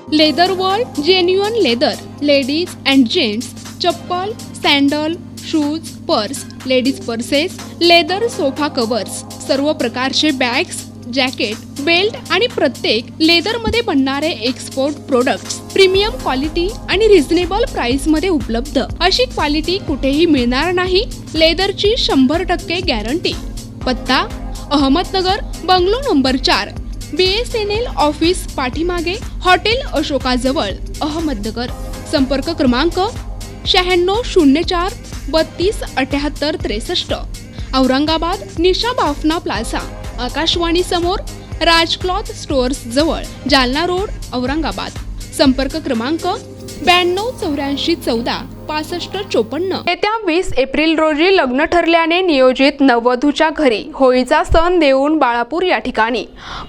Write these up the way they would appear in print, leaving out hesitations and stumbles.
Leather world genuine leather ladies and gents chappal, sandal, shoes, purse, ladies purses, leather sofa covers, सर्व प्रकारचे bags, jacket, belt आणि प्रत्येक लेदरमध्ये बनणारे एक्सपोर्ट प्रोडक्ट्स प्रीमियम क्वालिटी आणि reasonable price मध्ये उपलब्ध। अशी क्वालिटी कुठेही मिळणार नाही। लेदरची 100% गॅरंटी। पत्ता Ahmednagar, bungalow number 4, BSNL office पाठीमागे, हॉटेल अशोकाजवळ, अहमदनगर। संपर्क क्रमांक 9604 32 78 63। औरंगाबाद निशा बाफना प्लाझा, आकाशवाणी समोर, राज क्लॉथ स्टोअर्स जवळ, जालना रोड, औरंगाबाद। संपर्क क्रमांक 92 84 14 65 54। येत्या 20 एप्रिल रोजी लग्न ठरल्याने नियोजित नववधूच्या घरी होळीचा सण देऊन बाळापूर या ठिकाणी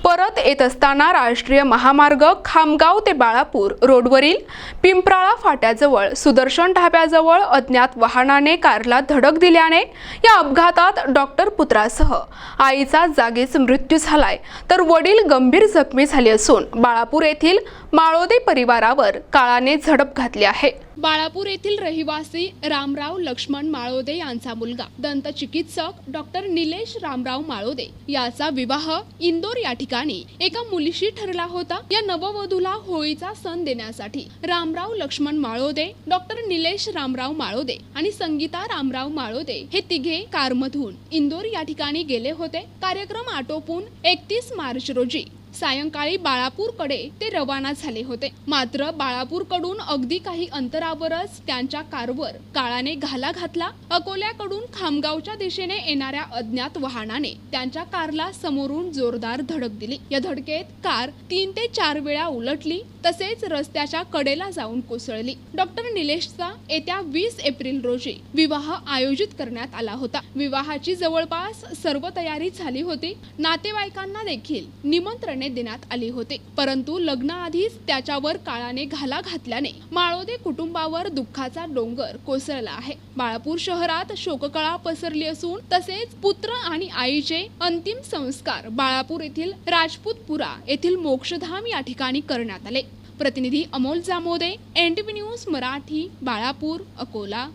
परत येत असताना राष्ट्रीय महामार्ग खामगाव ते बाळापूर रोडवरील पिंपराळा फाट्याजवळ सुदर्शन ढाब्याजवळ अज्ञात वाहनाने कारला धडक दिल्याने या अपघातात डॉक्टर पुत्रासह आईचा जागीच मृत्यू झालाय, तर वडील गंभीर जखमी झाले असून बाळापूर येथील माळोदे परिवारावर काळाने झडप घातली आहे। बाळापूर येथील रहिवासी रामराव लक्ष्मण माळोदे यांचा मुलगा दंतचिकित्सक डॉक्टर निलेश रामराव माळोदे याचा विवाह इंदोर या ठिकाणी एका मुलीशी ठरला होता। या नववधूला होळीचा सण देण्यासाठी रामराव लक्ष्मण माळोदे, डॉक्टर निलेश रामराव माळोदे आणि संगीता रामराव माळोदे हे तिघे कारमधून इंदोर या ठिकाणी गेले होते। कार्यक्रम आटोपून 31 मार्च रोजी सायंकाळी बाळापूरकडे ते रवाना झाले होते। मात्र बाळापूरकडून अगदी काही अंतरावरच त्यांच्या कारवर काळाने घाला घातला। अकोल्याकडून खामगावच्या दिशेने येणाऱ्या अज्ञात वाहनाने त्यांच्या कारला समोरून जोरदार धडक दिली। या धडकेत कार 3 ते 4 वेळा उलटली, तसेच रस्त्याच्या कडेला जाऊन कोसळली। डॉक्टर निलेशचा येत्या 20 एप्रिल रोजी विवाह आयोजित करण्यात आला होता। विवाहाची जवळपास सर्व तयारी झाली होती। नातेवाईकांना देखील निमंत्रण देण्यात आले होते, परंतु लग्नाआधीच त्याच्यावर काळाने घाला घातल्याने माळोदे कुटुंबावर दुःखाचा डोंगर कोसळला आहे। बाळापूर शहरात शोककळा पसरली असून तसेच पुत्र आणि आईचे अंतिम संस्कार बाळापूर येथील राजपूतपुरा येथील मोक्षधाम या ठिकाणी करण्यात आले। प्रतिनिधी अमोल जामोदे, NTV न्यूज मराठी, बाळापूर, अकोला।